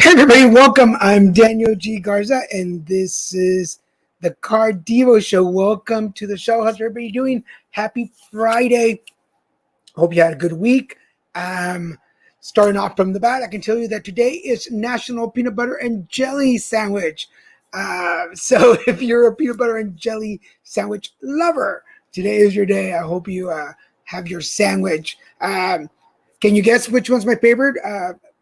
Hey everybody, welcome. I'm Daniel G. Garza, and this is the Divo Show. Welcome to the show. How's everybody doing? Happy Friday. Hope you had a good week. Starting off from the bat, I can tell you that today is National Peanut Butter and Jelly Sandwich. So if you're a peanut butter and jelly sandwich lover, today is your day. I hope you have your sandwich. Can you guess which one's my favorite?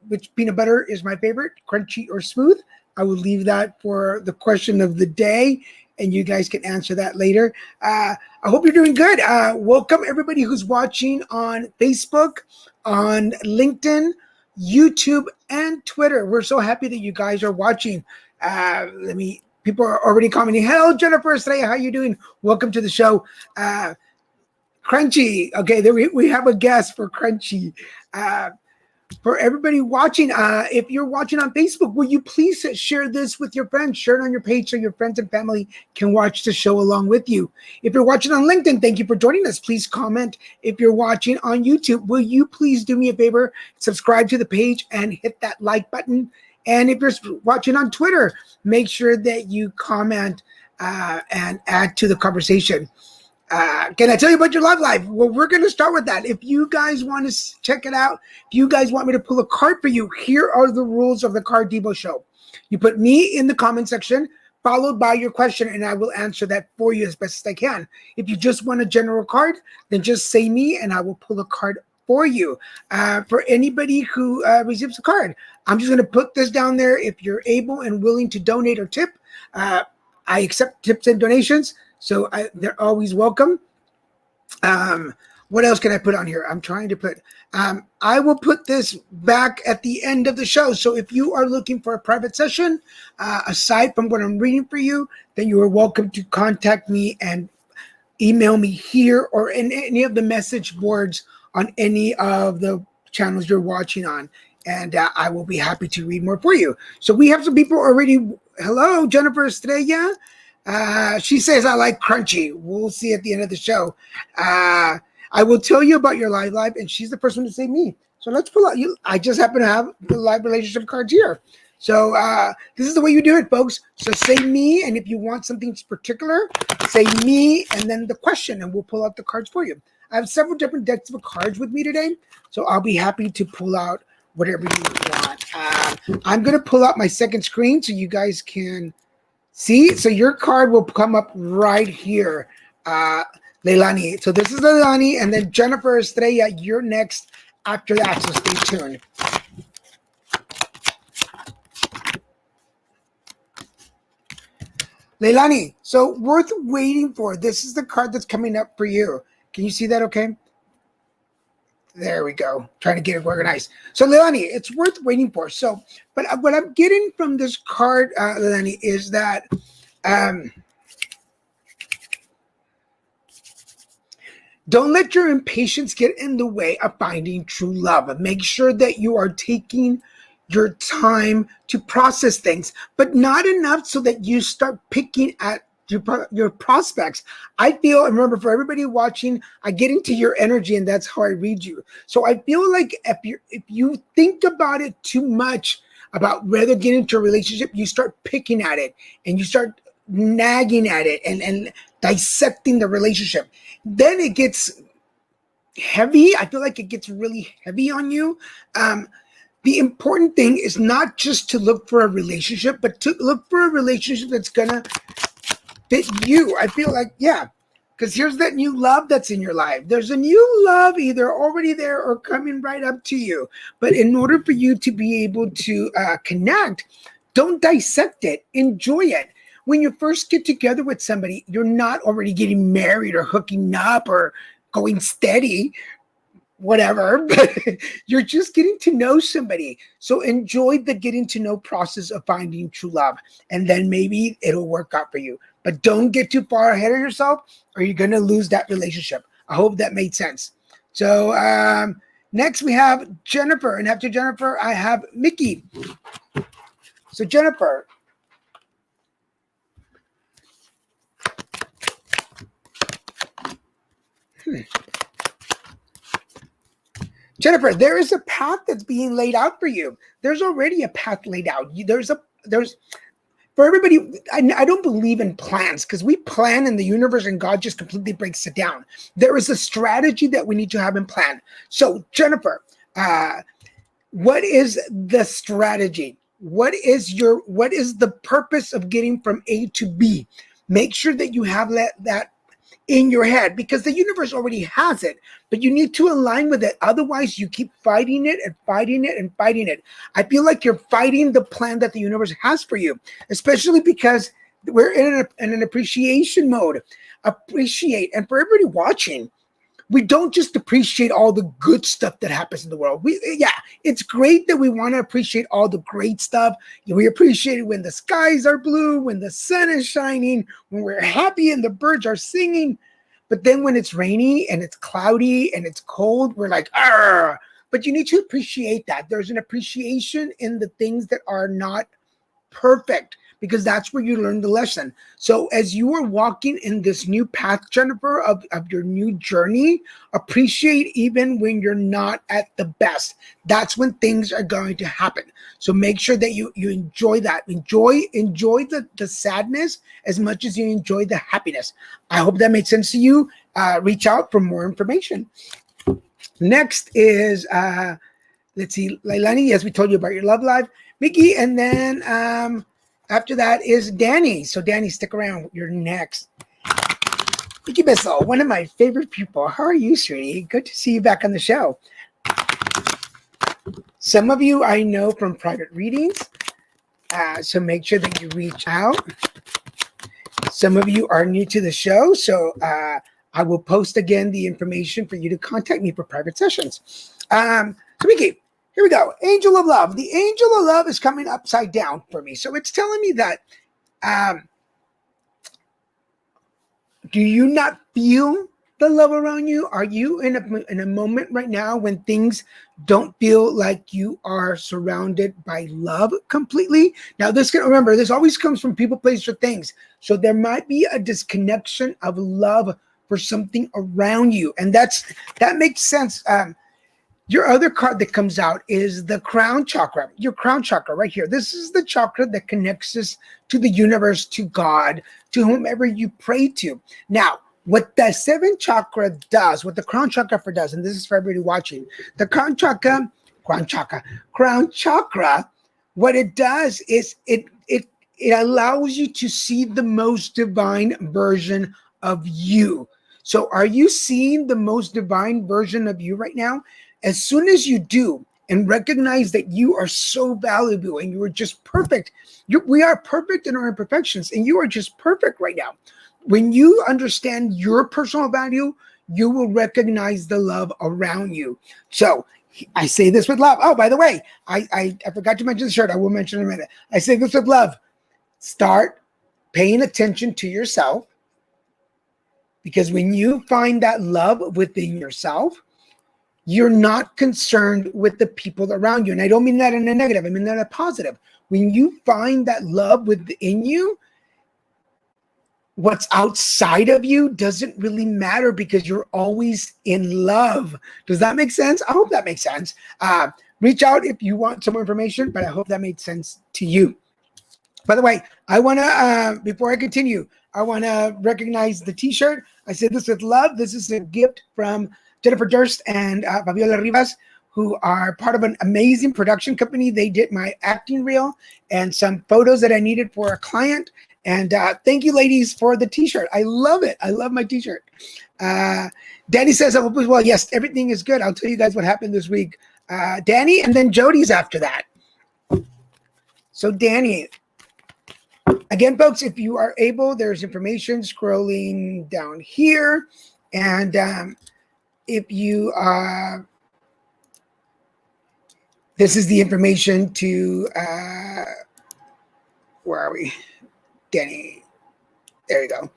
Which peanut butter is my favorite, crunchy or smooth? I will leave that for the question of the day, and you guys can answer that later. I hope you're doing good. Welcome everybody who's watching on Facebook, on LinkedIn, YouTube, and Twitter. We're so happy that you guys are watching. People are already commenting. Hello, Jennifer Estrella. How you doing? Welcome to the show. Crunchy. Okay, there we have a guest for Crunchy. For everybody watching, if you're watching on Facebook, will you please share this with your friends? Share it on your page so your friends and family can watch the show along with you. If you're watching on LinkedIn, thank you for joining us. Please comment. If you're watching on YouTube, will you please do me a favor? Subscribe to the page and hit that like button. And if you're watching on Twitter, make sure that you comment and add to the conversation. Can I tell you about your love life? Well, we're going to start with that. If you guys want to check it out, if you guys want me to pull a card for you, here are the rules of the Divo Show. You put me in the comment section, followed by your question, and I will answer that for you as best as I can. If you just want a general card, then just say me, and I will pull a card for you. For anybody who receives a card, I'm just going to put this down there. If you're able and willing to donate or tip, I accept tips and donations. So they're always welcome. What else can I put on here? I'm trying to put, I will put this back at the end of the show. So if you are looking for a private session, aside from what I'm reading for you, then you are welcome to contact me and email me here or in any of the message boards on any of the channels you're watching on. And I will be happy to read more for you. So we have some people already. Hello, Jennifer Estrella. She says, I like crunchy. We'll see at the end of the show. I will tell you about your live, and she's the first one to say me. So let's pull out you. I just happen to have the live relationship cards here. So this is the way you do it, folks. So say me, and if you want something particular, say me, and then the question, and we'll pull out the cards for you. I have several different decks of cards with me today, so I'll be happy to pull out whatever you want. I'm going to pull out my second screen so you guys can see, so your card will come up right here, Leilani. So this is Leilani, and then Jennifer Estrella, you're next after that, so stay tuned. Leilani, so worth waiting for. This is the card that's coming up for you. Can you see that okay? There we go. Trying to get it organized. So, Leilani, it's worth waiting for. So, but what I'm getting from this card, Leilani, is that don't let your impatience get in the way of finding true love. Make sure that you are taking your time to process things, but not enough so that you start picking at your prospects. I feel, and remember, for everybody watching, I get into your energy, and that's how I read you. So I feel like if you think about it too much about whether get into a relationship, you start picking at it, and you start nagging at it, and dissecting the relationship. Then it gets heavy. I feel like it gets really heavy on you. The important thing is not just to look for a relationship, but to look for a relationship that's gonna fit you. I feel like, yeah, because here's that new love that's in your life. There's a new love either already there or coming right up to you. But in order for you to be able to connect, don't dissect it. Enjoy it. When you first get together with somebody, you're not already getting married or hooking up or going steady, whatever, but you're just getting to know somebody. So enjoy the getting to know process of finding true love, and then maybe it'll work out for you. But don't get too far ahead of yourself or you're going to lose that relationship. I hope that made sense. So next we have Jennifer, and after Jennifer, I have Mickey. So Jennifer. Jennifer, there is a path that's being laid out for you. There's already a path laid out. There's for everybody. I don't believe in plans because we plan in the universe and God just completely breaks it down. There is a strategy that we need to have in plan. So, Jennifer, what is the strategy? What is the purpose of getting from A to B? Make sure that you have that in your head because the universe already has it, but you need to align with it. Otherwise, you keep fighting it and fighting it and fighting it. I feel like you're fighting the plan that the universe has for you, especially because we're in an appreciation mode. Appreciate. And for everybody watching, we don't just appreciate all the good stuff that happens in the world. It's great that we want to appreciate all the great stuff. We appreciate it when the skies are blue, when the sun is shining, when we're happy and the birds are singing. But then when it's rainy and it's cloudy and it's cold, we're like, argh. But you need to appreciate that. There's an appreciation in the things that are not perfect, because that's where you learn the lesson. So as you are walking in this new path, Jennifer, of your new journey, appreciate even when you're not at the best. That's when things are going to happen. So make sure that you enjoy that. Enjoy the sadness as much as you enjoy the happiness. I hope that made sense to you. Reach out for more information. Next is, let's see, Leilani, yes, we told you about your love life. Mickey, and then after that is Danny. So Danny, stick around. You're next. Mickey Bissell, one of my favorite people. How are you, sweetie? Good to see you back on the show. Some of you I know from private readings, so make sure that you reach out. Some of you are new to the show, so I will post again the information for you to contact me for private sessions. So Mickey, here we go. Angel of Love. The Angel of Love is coming upside down for me. So it's telling me that, do you not feel the love around you? Are you in a moment right now when things don't feel like you are surrounded by love completely? Now, remember, this always comes from people, places, or things. So there might be a disconnection of love for something around you. And that makes sense. Your other card that comes out is the crown chakra. Your crown chakra right here. This is the chakra that connects us to the universe, to God, to whomever you pray to. Now, what the seventh chakra does, what the crown chakra does, and this is for everybody watching, the crown chakra, what it does is it allows you to see the most divine version of you. So are you seeing the most divine version of you right now? As soon as you do and recognize that you are so valuable and you are just perfect, we are perfect in our imperfections, and you are just perfect right now. When you understand your personal value, you will recognize the love around you. So I say this with love. Oh, by the way, I forgot to mention the shirt. I will mention in a minute. I say this with love. Start paying attention to yourself, because when you find that love within yourself, you're not concerned with the people around you. And I don't mean that in a negative. I mean that in a positive. When you find that love within you, what's outside of you doesn't really matter, because you're always in love. Does that make sense? I hope that makes sense. Reach out if you want some more information, but I hope that made sense to you. By the way, I want to, before I continue, I want to recognize the t-shirt. I said this with love. This is a gift from Jennifer Durst and Fabiola Rivas, who are part of an amazing production company. They did my acting reel and some photos that I needed for a client. And thank you, ladies, for the t-shirt. I love it. I love my t-shirt. Danny says, I hope as well. Yes, everything is good. I'll tell you guys what happened this week. Danny, and then Jody's after that. So Danny, again, folks, if you are able, there's information scrolling down here. And if you this is the information to where are we? Danny, there you go.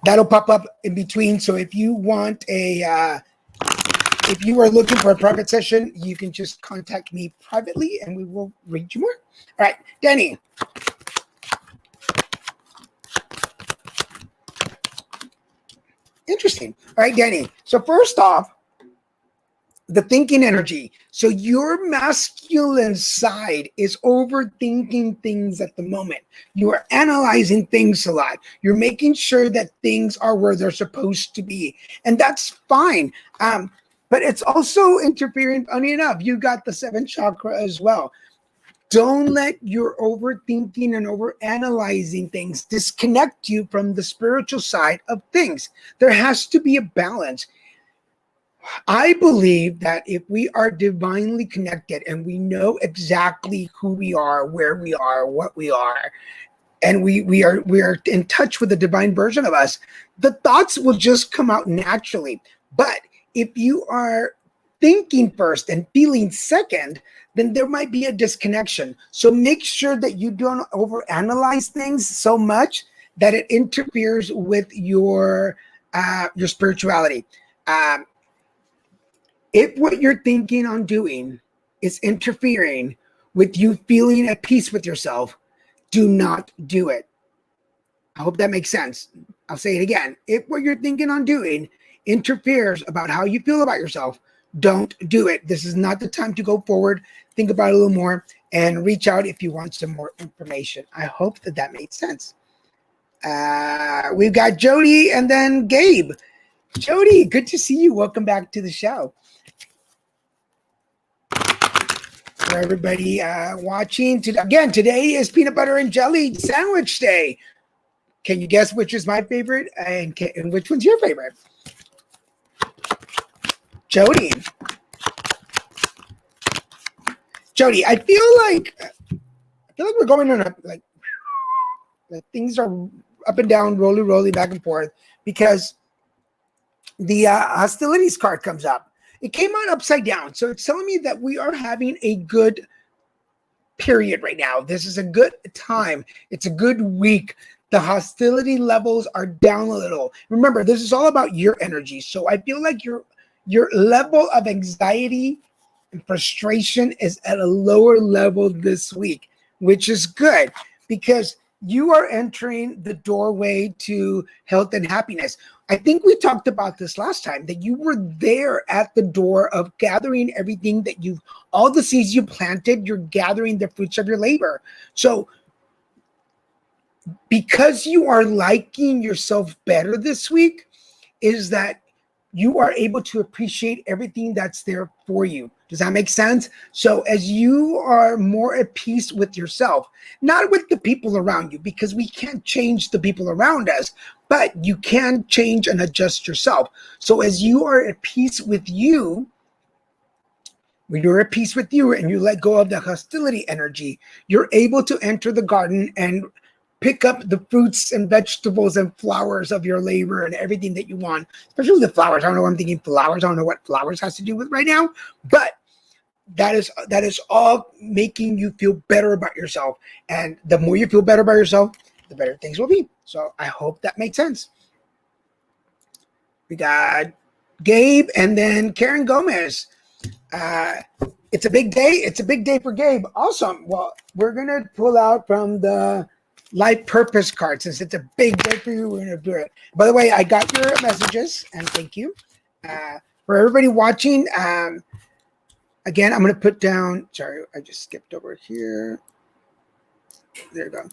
That'll pop up in between. So if you want if you are looking for a private session, you can just contact me privately and we will read you more. All right, Danny. Interesting. All right, Danny. So first off, the thinking energy. So your masculine side is overthinking things at the moment. You are analyzing things a lot. You're making sure that things are where they're supposed to be. And that's fine. But it's also interfering, funny enough, you got the seventh chakra as well. Don't let your overthinking and overanalyzing things disconnect you from the spiritual side of things. There has to be a balance. I believe that if we are divinely connected and we know exactly who we are, where we are, what we are, and we are in touch with the divine version of us, the thoughts will just come out naturally. But if you are thinking first and feeling second, then there might be a disconnection. So make sure that you don't overanalyze things so much that it interferes with your spirituality. If what you're thinking on doing is interfering with you feeling at peace with yourself, do not do it. I hope that makes sense. I'll say it again. If what you're thinking on doing interferes about how you feel about yourself, don't do it. This is not the time to go forward. Think about it a little more and reach out if you want some more information. I hope that that made sense. We've got Jody and then Gabe. Jody, good to see you. Welcome back to the show. For everybody watching, today is peanut butter and jelly sandwich day. Can you guess which is my favorite and which one's your favorite? Jody, I feel like we're going on a like things are up and down, roly, back and forth because the hostilities card comes up. It came out upside down, so it's telling me that we are having a good period right now. This is a good time. It's a good week. The hostility levels are down a little. Remember, this is all about your energy. So I feel like your level of anxiety and frustration is at a lower level this week, which is good because you are entering the doorway to health and happiness. I think we talked about this last time, that you were there at the door of gathering everything that all the seeds you planted, you're gathering the fruits of your labor. So because you are liking yourself better this week, is that you are able to appreciate everything that's there for you. Does that make sense? So as you are more at peace with yourself, not with the people around you, because we can't change the people around us, but you can change and adjust yourself. So as you are at peace with you, when you're at peace with you and you let go of the hostility energy, you're able to enter the garden and pick up the fruits and vegetables and flowers of your labor and everything that you want, especially the flowers. I don't know why I'm thinking flowers. I don't know what flowers has to do with right now, but that is all making you feel better about yourself. And the more you feel better about yourself, the better things will be. So I hope that makes sense. We got Gabe and then Karen Gomez. It's a big day. It's a big day for Gabe. Awesome. Well, we're going to pull out from the life purpose card. Since it's a big day for you, we're going to do it. By the way, I got your messages and thank you. For everybody watching, again, I'm going to put down, sorry, I just skipped over here. There you go.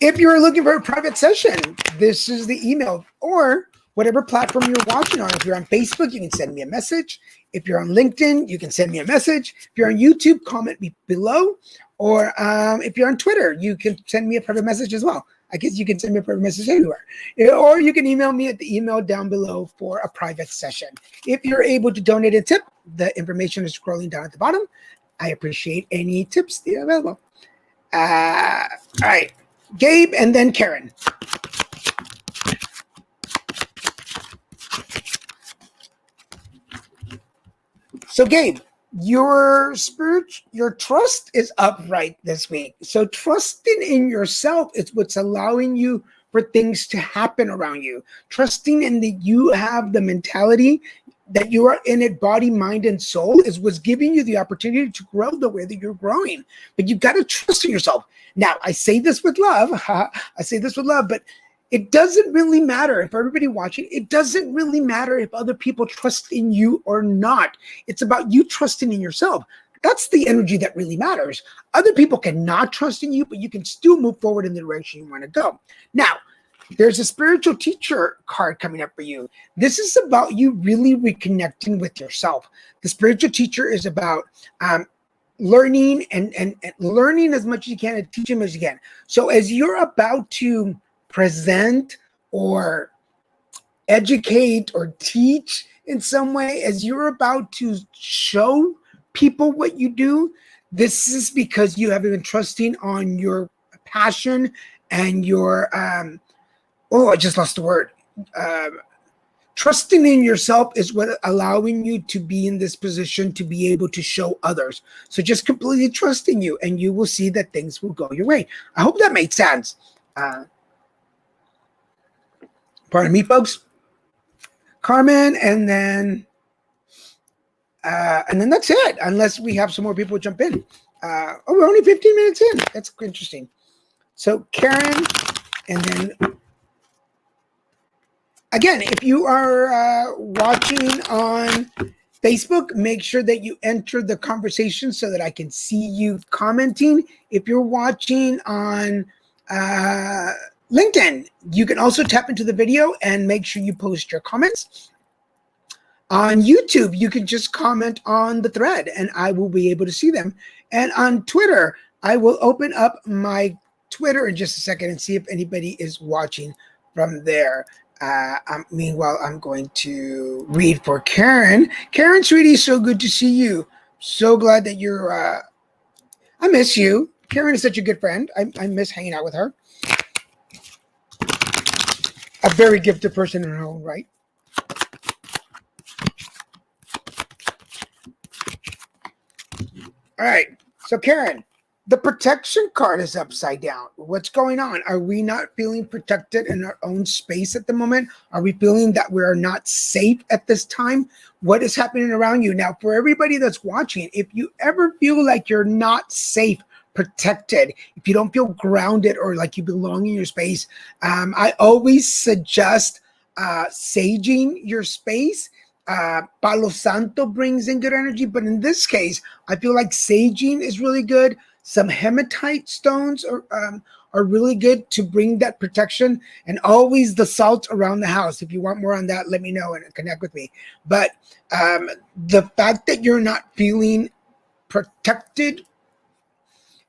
If you're looking for a private session, this is the email, or whatever platform you're watching on. If you're on Facebook, you can send me a message. If you're on LinkedIn, you can send me a message. If you're on YouTube, comment me below. Or if you're on Twitter, you can send me a private message as well. I guess you can send me a private message anywhere. Or you can email me at the email down below for a private session. If you're able to donate a tip, the information is scrolling down at the bottom. I appreciate any tips that are available. All right, Gabe and then Karen. So Gabe, your trust is upright this week. So trusting in yourself is what's allowing you for things to happen around you. Trusting in that you have the mentality that you are in it, body, mind, and soul, is what's giving you the opportunity to grow the way that you're growing. But you've got to trust in yourself. Now, I say this with love. I say this with love, but it doesn't really matter, for everybody watching, it doesn't really matter if other people trust in you or not. It's about you trusting in yourself. That's the energy that really matters. Other people cannot trust in you, but you can still move forward in the direction you want to go. Now, there's a spiritual teacher card coming up for you. This is about you really reconnecting with yourself. The spiritual teacher is about learning and learning as much as you can and teaching as you can. So as you're about to present or educate or teach in some way, as you're about to show people what you do, this is because you have been trusting on your passion and your I just lost the word. Trusting in yourself is what allowing you to be in this position to be able to show others. So just completely trust in you, and you will see that things will go your way. I hope that made sense. Pardon me, folks. Carmen, and then that's it. Unless we have some more people jump in. We're only 15 minutes in. That's interesting. So Karen, and then. Again, if you are watching on Facebook, make sure that you enter the conversation so that I can see you commenting. If you're watching on LinkedIn, you can also tap into the video and make sure you post your comments. On YouTube, you can just comment on the thread and I will be able to see them. And on Twitter, I will open up my Twitter in just a second and see if anybody is watching from there. Meanwhile, I'm going to read for Karen. Karen, sweetie, so good to see you. So glad that you're, I miss you. Karen is such a good friend. I miss hanging out with her. A very gifted person in her own right. All right. So Karen, the protection card is upside down. What's going on? Are we not feeling protected in our own space at the moment? Are we feeling that we are not safe at this time? What is happening around you? Now, for everybody that's watching, if you ever feel like you're not safe, protected, if you don't feel grounded or like you belong in your space, I always suggest saging your space. Palo Santo brings in good energy, but in this case, I feel like saging is really good. Some hematite stones are really good to bring that protection, and always the salt around the house. If you want more on that, let me know and connect with me. But the fact that you're not feeling protected,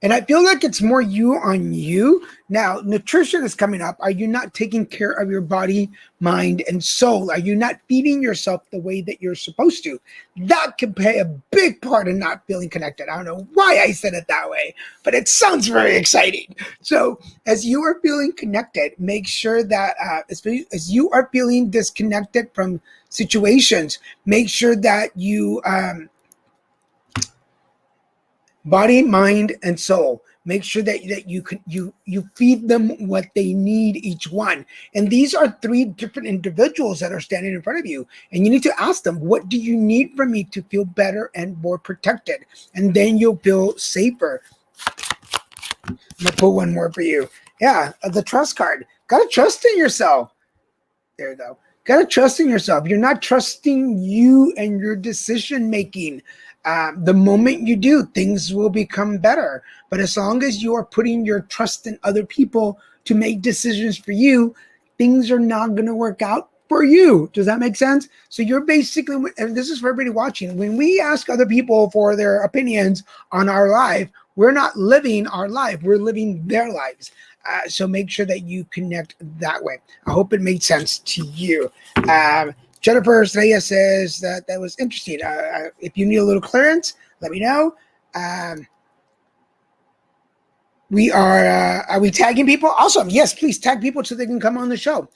and I feel like it's more you on you. Now, nutrition is coming up. Are you not taking care of your body, mind, and soul? Are you not feeding yourself the way that you're supposed to? That can play a big part in not feeling connected. I don't know why I said it that way, but it sounds very exciting. So as you are feeling connected, make sure that as you are feeling disconnected from situations, make sure that you... body, mind, and soul. Make sure that you feed them what they need, each one. And these are three different individuals that are standing in front of you. And you need to ask them, what do you need from me to feel better and more protected? And then you'll feel safer. I'm gonna pull one more for you. Yeah, the trust card. Gotta trust in yourself. There you go. Gotta trust in yourself. You're not trusting you and your decision making. The moment you do, things will become better. But as long as you are putting your trust in other people to make decisions for you, things are not going to work out for you. Does that make sense? So you're basically, and this is for everybody watching, when we ask other people for their opinions on our life, we're not living our life, we're living their lives. So make sure that you connect that way. I hope it made sense to you. Jennifer Estrella says that was interesting. If you need a little clearance, let me know. Are we tagging people? Awesome. Yes, please tag people so they can come on the show.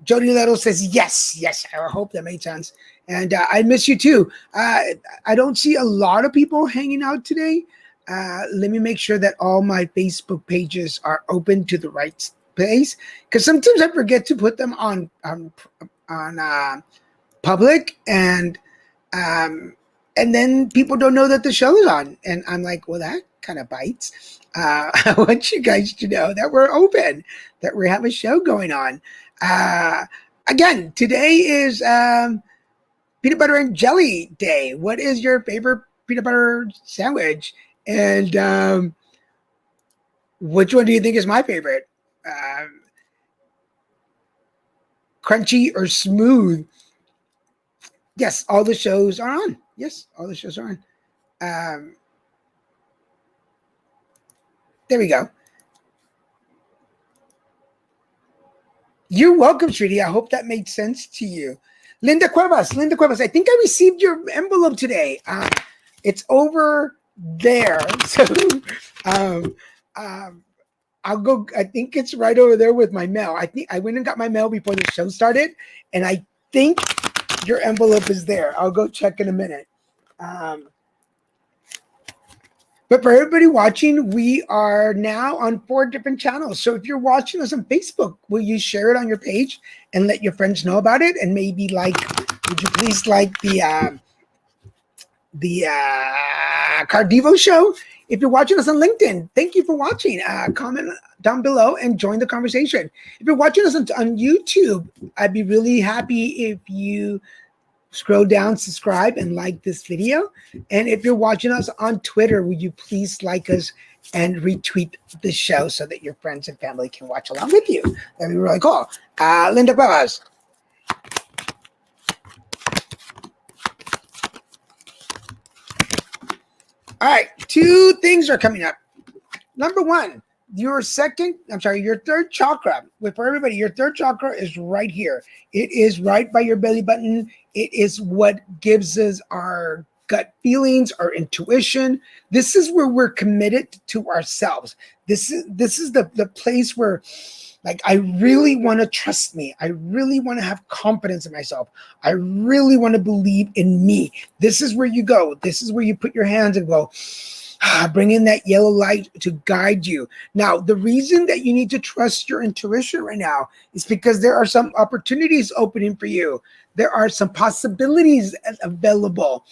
Jody Little says, yes. I hope that made sense. And I miss you too. I don't see a lot of people hanging out today. Let me make sure that all my Facebook pages are open to the right place, because sometimes I forget to put them on public, and and then people don't know that the show is on. And I'm like, well, that kind of bites. I want you guys to know that we're open, that we have a show going on. Again, today is peanut butter and jelly day. What is your favorite peanut butter sandwich? And which one do you think is my favorite? Crunchy or smooth? Yes, all the shows are on. Yes, all the shows are on. There we go. You're welcome, Shriti. I hope that made sense to you. Linda Cuevas, I think I received your envelope today. It's over there. So I'll go. I think it's right over there with my mail. I think I went and got my mail before the show started, and I think your envelope is there. I'll go check in a minute. But for everybody watching, we are now on 4 different channels. So if you're watching us on Facebook, will you share it on your page and let your friends know about it? And maybe would you please like the Carddivo show? If you're watching us on LinkedIn, thank you for watching. Comment down below and join the conversation. If you're watching us on YouTube, I'd be really happy if you scroll down, subscribe, and like this video. And if you're watching us on Twitter, would you please like us and retweet the show so that your friends and family can watch along with you? That'd be really cool. Linda Cuevas. All right, 2 things are coming up. Number 1, your third chakra. For everybody, your third chakra is right here. It is right by your belly button. It is what gives us our gut feelings, our intuition. This is where we're committed to ourselves. This is the place where, like, I really want to trust me. I really want to have confidence in myself. I really want to believe in me. This is where you go. This is where you put your hands and go, bring in that yellow light to guide you. Now, the reason that you need to trust your intuition right now is because there are some opportunities opening for you. There are some possibilities available.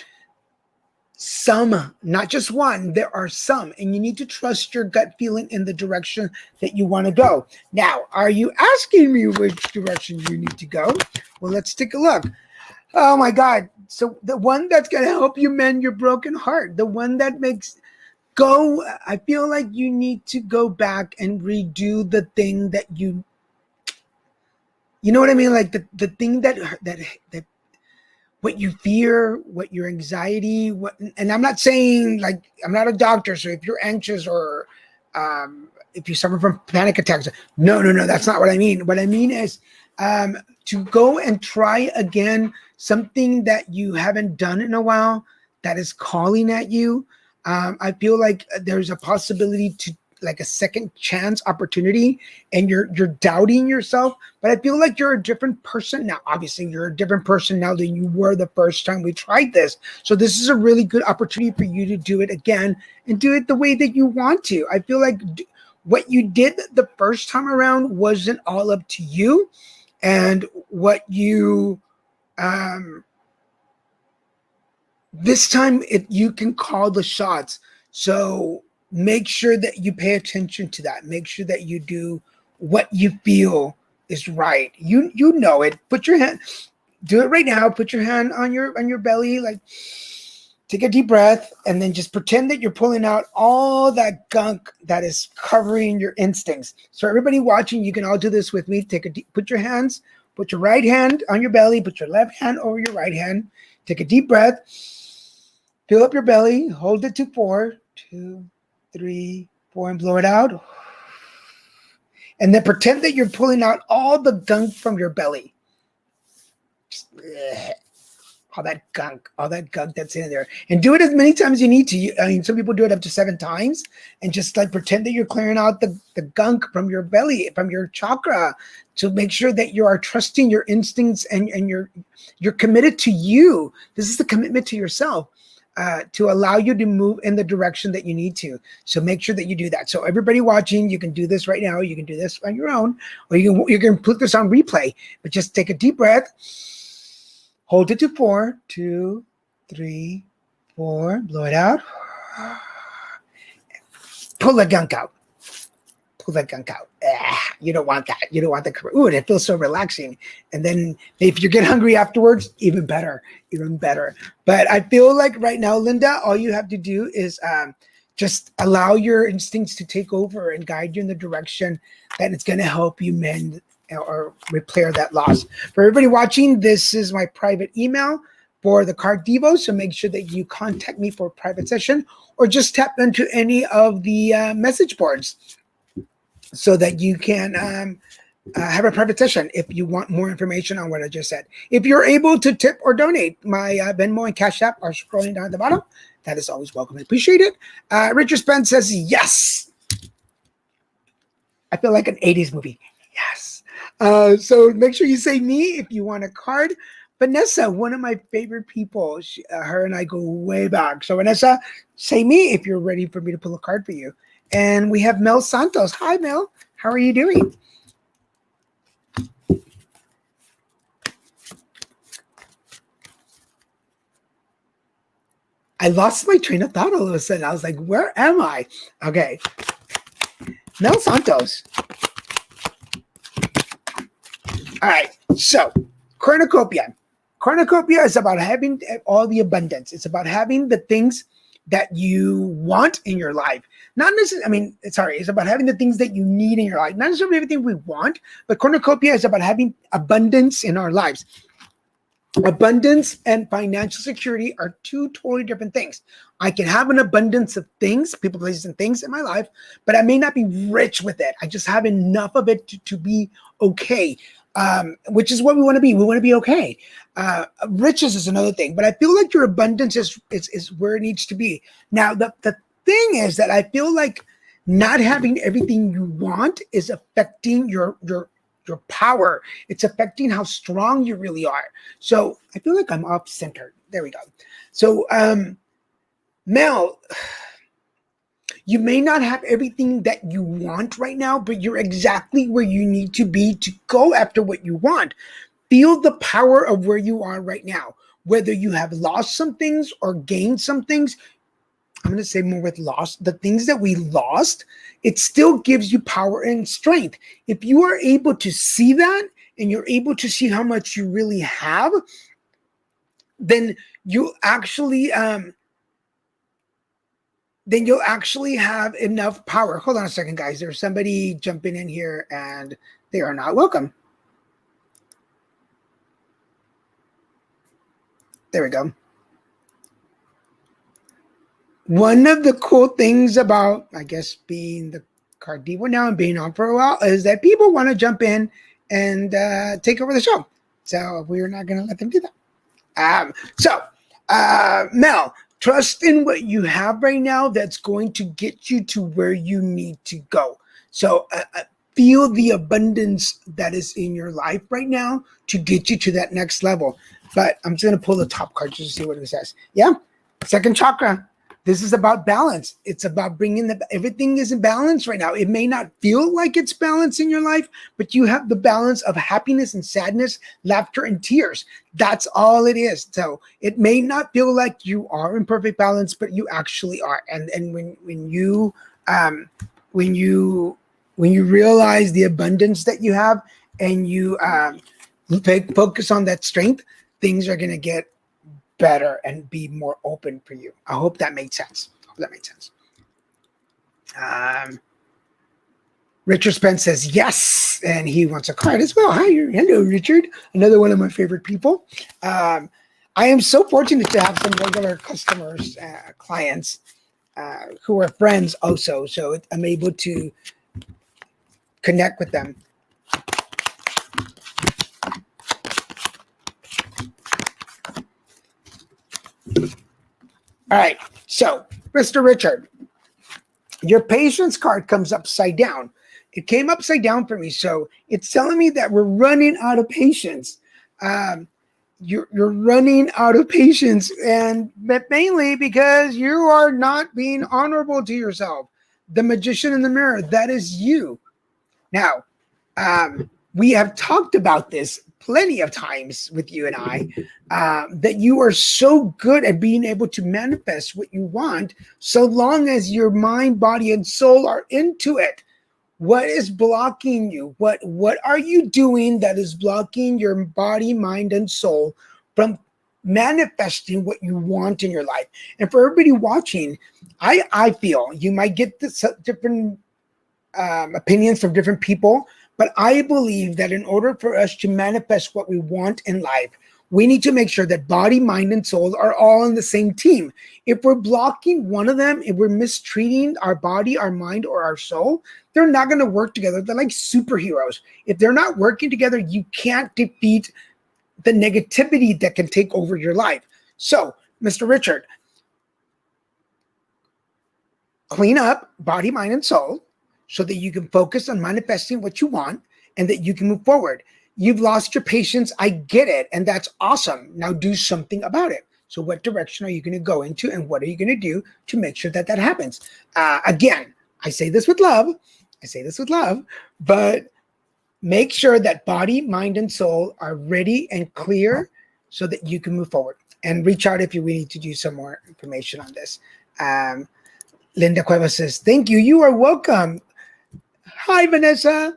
Some, not just one, there are some, and you need to trust your gut feeling in the direction that you want to go. Now, are you asking me which direction you need to go? Well, let's take a look. Oh my God. So the one that's going to help you mend your broken heart, the one that I feel like you need to go back and redo the thing that you know what I mean? Like the thing that what you fear, what your anxiety, and I'm not saying, like, I'm not a doctor. So if you're anxious or if you suffer from panic attacks, no, that's not what I mean. What I mean is to go and try again something that you haven't done in a while that is calling at you. I feel like there's a possibility to, like, a second chance opportunity, and you're doubting yourself, but I feel like you're a different person now. Obviously, you're a different person now than you were the first time we tried this. So this is a really good opportunity for you to do it again and do it the way that you want to. I feel like what you did the first time around wasn't all up to you, and what you this time you can call the shots. So make sure that you pay attention to that. Make sure that you do what you feel is right. You know it. Put your hand, do it right now. Put your hand on your belly, like, take a deep breath, and then just pretend that you're pulling out all that gunk that is covering your instincts. So everybody watching, you can all do this with me. Put your right hand on your belly, put your left hand over your right hand. Take a deep breath. Fill up your belly, hold it to 4, 2, 3, 4, and blow it out. And then pretend that you're pulling out all the gunk from your belly. All that gunk that's in there. And do it as many times as you need to. I mean, some people do it up to 7 times, and just, like, pretend that you're clearing out the gunk from your belly, from your chakra, to make sure that you are trusting your instincts and you're committed to you. This is the commitment to yourself. To allow you to move in the direction that you need to. So make sure that you do that. So everybody watching, you can do this right now. You can do this on your own, or you can put this on replay, but just take a deep breath, hold it to 4, 2, 3, 4, blow it out. Pull the gunk out. Pull that gunk out. You don't want that. You don't want that. Ooh, and it feels so relaxing. And then if you get hungry afterwards, even better, even better. But I feel like right now, Linda, all you have to do is just allow your instincts to take over and guide you in the direction that it's going to help you mend or repair that loss. For everybody watching, this is my private email for the card Divo. So make sure that you contact me for a private session or just tap into any of the message boards so that you can have a private session if you want more information on what I just said. If you're able to tip or donate, my Venmo and Cash App are scrolling down at the bottom. That is always welcome and appreciated. Richard Spence says, yes. I feel like an 80s movie. Yes. So make sure you say me if you want a card. Vanessa, one of my favorite people, her and I go way back. So Vanessa, say me if you're ready for me to pull a card for you. And we have Mel Santos. Hi, Mel. How are you doing? I lost my train of thought all of a sudden. I was like, where am I? Okay. Mel Santos. All right. So, cornucopia. Cornucopia is about having all the abundance. It's about having the things that you want in your life. Not necessarily, it's about having the things that you need in your life. Not necessarily everything we want, but cornucopia is about having abundance in our lives. Abundance and financial security are two totally different things. I can have an abundance of things, people, places, and things in my life, but I may not be rich with it. I just have enough of it to be okay, which is what we want to be. We want to be okay. Riches is another thing, but I feel like your abundance is where it needs to be. Now, the thing is that I feel like not having everything you want is affecting your power. It's affecting how strong you really are. So I feel like I'm off center. There we go. So Mel, you may not have everything that you want right now, but you're exactly where you need to be to go after what you want. Feel the power of where you are right now. Whether you have lost some things or gained some things, I'm going to say more with lost. The things that we lost, it still gives you power and strength. If you are able to see that and you're able to see how much you really have, then you'll actually have enough power. Hold on a second, guys. There's somebody jumping in here and they are not welcome. There we go. One of the cool things about, I guess, being the carddivo now and being on for a while is that people want to jump in and take over the show. So we're not going to let them do that. Mel, trust in what you have right now that's going to get you to where you need to go. So feel the abundance that is in your life right now to get you to that next level. But I'm just going to pull the top card just to see what it says. Yeah, second chakra. This is about balance. It's about bringing everything is in balance right now. It may not feel like it's balance in your life, but you have the balance of happiness and sadness, laughter and tears. That's all it is. So it may not feel like you are in perfect balance, but you actually are. And when you realize the abundance that you have and you focus on that strength, things are going to get better and be more open for you. I hope that made sense. Richard Spence says yes, and he wants a card as well. Hello, Richard. Another one of my favorite people. I am so fortunate to have some regular customers, clients, who are friends also. So I'm able to connect with them. All right, so Mr. Richard, your patience card comes upside down. It came upside down for me, so it's telling me that we're running out of patience. You're running out of patience, and mainly because you are not being honorable to yourself. The magician in the mirror, that is you. Now, we have talked about this plenty of times with you and I, that you are so good at being able to manifest what you want, so long as your mind, body, and soul are into it. What is blocking you? What are you doing that is blocking your body, mind, and soul from manifesting what you want in your life? And for everybody watching, I feel you might get this different opinions from different people, but I believe that in order for us to manifest what we want in life, we need to make sure that body, mind, and soul are all on the same team. If we're blocking one of them, if we're mistreating our body, our mind, or our soul, they're not going to work together. They're like superheroes. If they're not working together, you can't defeat the negativity that can take over your life. So, Mr. Richard, clean up body, mind, and soul so that you can focus on manifesting what you want and that you can move forward. You've lost your patience. I get it. And that's awesome. Now do something about it. So what direction are you going to go into and what are you going to do to make sure that that happens? Again, I say this with love. But make sure that body, mind, and soul are ready and clear so that you can move forward. And reach out if you need to do some more information on this. Linda Cuevas says, thank you. You are welcome. Hi, Vanessa.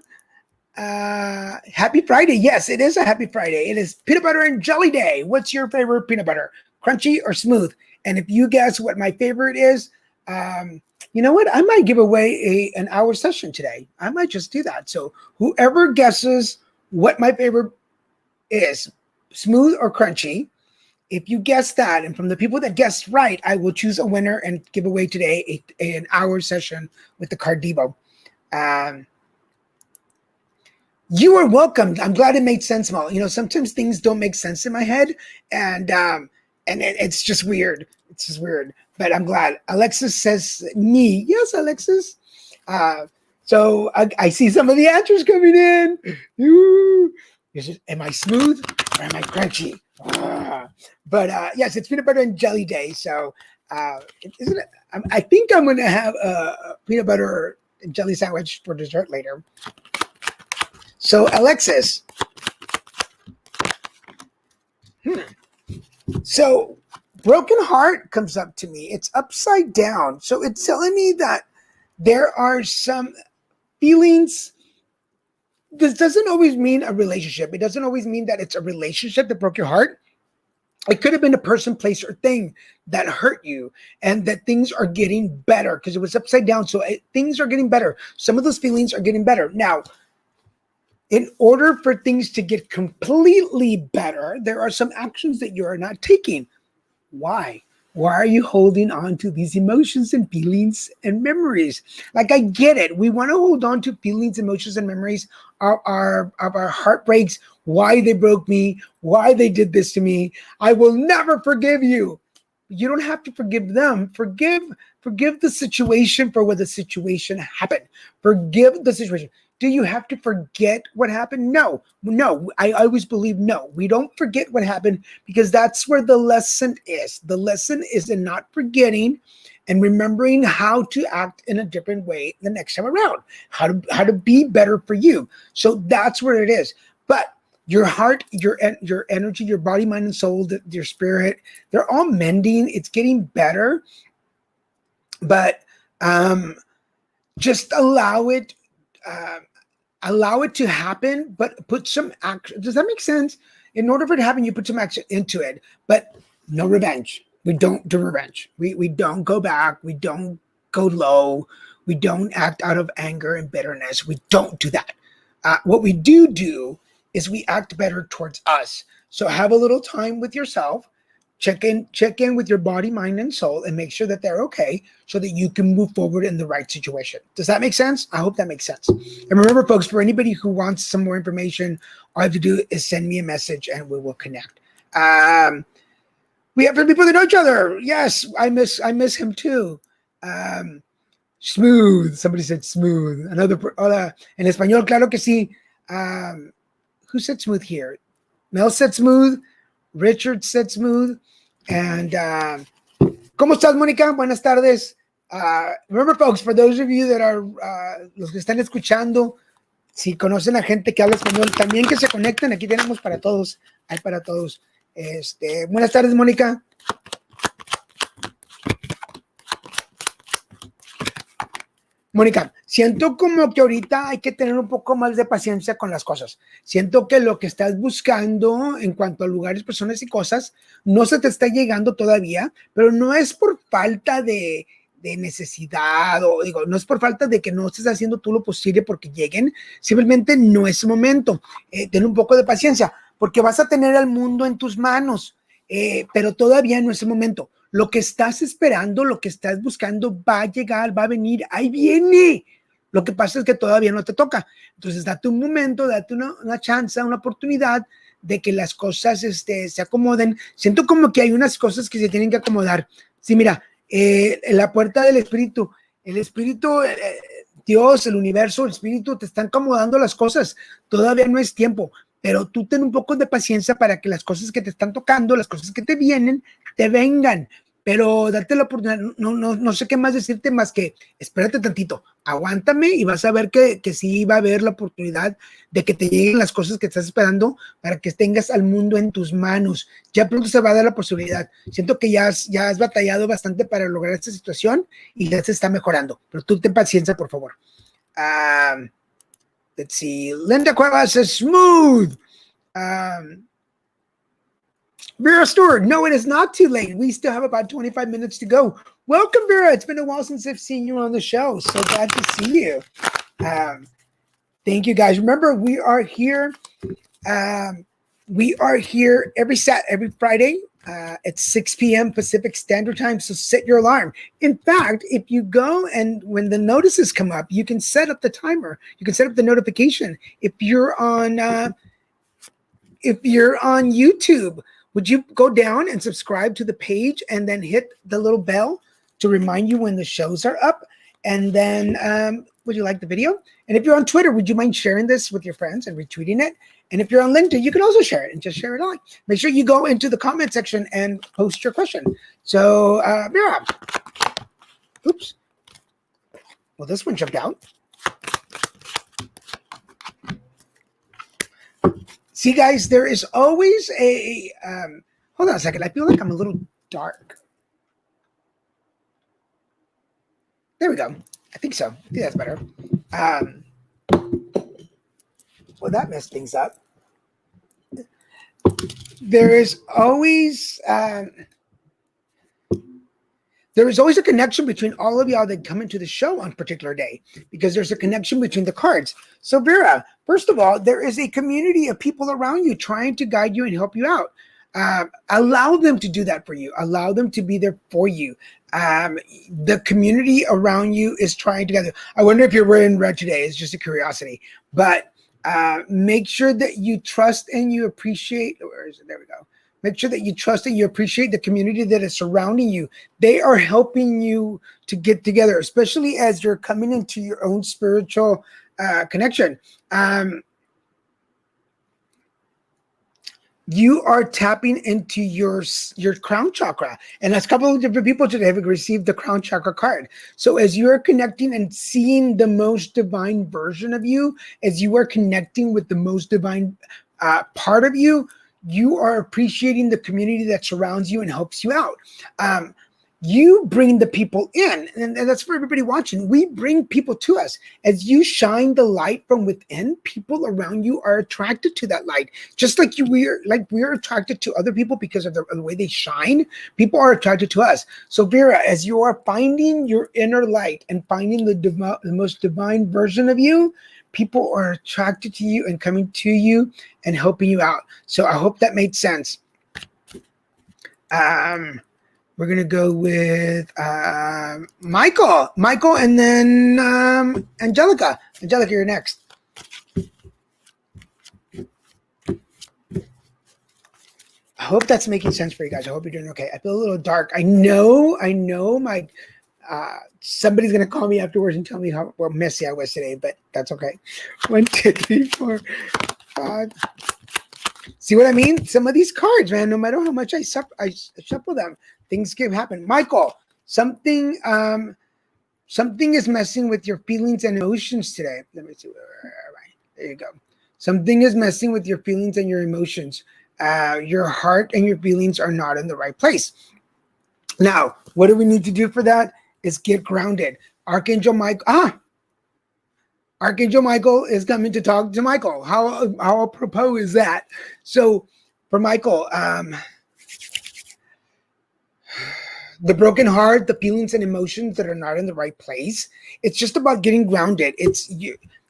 Happy Friday. Yes, it is a happy Friday. It is peanut butter and jelly day. What's your favorite peanut butter? Crunchy or smooth? And if you guess what my favorite is, you know what? I might give away an hour session today. I might just do that. So whoever guesses what my favorite is, smooth or crunchy, if you guess that, and from the people that guessed right, I will choose a winner and give away today an hour session with the carddivo. You are welcome. I'm glad it made sense, Mo. You know, sometimes things don't make sense in my head, and it's just weird. It's just weird, but I'm glad. Alexis says me. Yes, Alexis. So I see some of the answers coming in. Ooh. Am I smooth or am I crunchy? But yes, it's peanut butter and jelly day. So isn't it? I think I'm going to have a peanut butter and jelly sandwich for dessert later. So Alexis, so broken heart comes up to me. It's upside down. So it's telling me that there are some feelings. This doesn't always mean a relationship. It doesn't always mean that it's a relationship that broke your heart. It could have been a person, place, or thing that hurt you, and that things are getting better because it was upside down. So things are getting better. Some of those feelings are getting better. Now, in order for things to get completely better, there are some actions that you are not taking. Why? Why are you holding on to these emotions and feelings and memories? Like, I get it. We want to hold on to feelings, emotions, and memories of our heartbreaks, why they broke me, why they did this to me. I will never forgive you. You don't have to forgive them. Forgive the situation for what the situation happened. Forgive the situation. Do you have to forget what happened? No. I always believe no. We don't forget what happened because that's where the lesson is. The lesson is in not forgetting and remembering how to act in a different way the next time around. How to be better for you. So that's where it is. But your heart, your energy, your body, mind, and soul, your spirit, they're all mending. It's getting better. But just allow it. Allow it to happen, but put some action. Does that make sense? In order for it to happen, you put some action into it, but no revenge. We don't do revenge. We don't go back. We don't go low. We don't act out of anger and bitterness. We don't do that. What we do is we act better towards us. So have a little time with yourself. Check in with your body, mind, and soul, and make sure that they're okay so that you can move forward in the right situation. Does that make sense? I hope that makes sense. And remember, folks, for anybody who wants some more information, all you have to do is send me a message and we will connect. We have people that know each other. Yes, I miss him too. Smooth. Somebody said smooth. Hola. En español, claro que sí. Who said smooth here? Mel said smooth. Richard said smooth. And ¿cómo estás, Mónica? Buenas tardes. Remember, folks, for those of you that are los que están escuchando, Si conocen a gente que habla español, también que se conecten. Aquí tenemos para todos. Hay para todos. Buenas tardes, Mónica. Mónica, siento como que ahorita hay que tener un poco más de paciencia con las cosas. Siento que lo que estás buscando en cuanto a lugares, personas y cosas no se te está llegando todavía, pero no es por falta de necesidad o digo, no es por falta de que no estés haciendo tú lo posible porque lleguen, simplemente no es el momento. Ten un poco de paciencia porque vas a tener al mundo en tus manos, pero todavía no es el momento. Lo que estás esperando, lo que estás buscando va a llegar, va a venir, ahí viene. Lo que pasa es que todavía no te toca. Entonces, date un momento, date una chance, una oportunidad de que las cosas se acomoden. Siento como que hay unas cosas que se tienen que acomodar. Sí, mira, en la puerta del espíritu, el espíritu, Dios, el universo, el espíritu, te están acomodando las cosas. Todavía no es tiempo, pero tú ten un poco de paciencia para que las cosas que te están tocando, las cosas que te vienen, te vengan, pero date la oportunidad, no sé qué más decirte más que espérate tantito, aguántame y vas a ver que sí va a haber la oportunidad de que te lleguen las cosas que estás esperando para que tengas al mundo en tus manos. Ya pronto se va a dar la posibilidad. Siento que ya has batallado bastante para lograr esta situación y ya se está mejorando, pero tú ten paciencia, por favor. Let's see, Linda Cuevas is smooth. Vera Stewart, no, it is not too late. We still have about 25 minutes to go. Welcome, Vera. It's been a while since I've seen you on the show. So glad to see you. Thank you, guys. Remember, we are here. We are here every Friday at 6 p.m. Pacific Standard Time. So set your alarm. In fact, if you go and when the notices come up, you can set up the timer. You can set up the notification. If you're on YouTube, would you go down and subscribe to the page and then hit the little bell to remind you when the shows are up? And then would you like the video? And if you're on Twitter, would you mind sharing this with your friends and retweeting it? And if you're on LinkedIn, you can also share it and just share it on. Make sure you go into the comment section and post your question. So, Vera. Oops. Well, this one jumped out. See, guys, there is always a, hold on a second. I feel like I'm a little dark. There we go. I think so. I think that's better. Well, that messed things up. There is always a connection between all of y'all that come into the show on a particular day because there's a connection between the cards. So, Vera, first of all, there is a community of people around you trying to guide you and help you out. Allow them to do that for you. Allow them to be there for you. The community around you is trying to. I wonder if you're wearing red today. It's just a curiosity, but make sure that you trust and you appreciate. Where is it? There we go. Make sure that you trust and you appreciate the community that is surrounding you. They are helping you to get together, especially as you're coming into your own spiritual connection. You are tapping into your crown chakra. And as a couple of different people today have received the crown chakra card. So as you're connecting and seeing the most divine version of you, as you are connecting with the most divine part of you, you are appreciating the community that surrounds you and helps you out. You bring the people in, and that's for everybody watching. We bring people to us. As you shine the light from within, people around you are attracted to that light. Just like we're attracted to other people because of the way they shine, people are attracted to us. So Vera, as you are finding your inner light and finding the most divine version of you, people are attracted to you and coming to you and helping you out. So I hope that made sense. We're going to go with Michael, and then Angelica. Angelica, you're next. I hope that's making sense for you guys. I hope you're doing okay. I feel a little dark. I know my somebody's going to call me afterwards and tell me how messy I was today, but that's okay. 1, 2, 3, 4, 5. See what I mean? Some of these cards, man, no matter how much I shuffle them, things can happen. Michael, something is messing with your feelings and emotions today. Let me see. All right. There you go. Something is messing with your feelings and your emotions. Your heart and your feelings are not in the right place. Now, what do we need to do for that? Is get grounded. Archangel Michael is coming to talk to Michael. How apropos is that? So for Michael, the broken heart, the feelings and emotions that are not in the right place. It's just about getting grounded.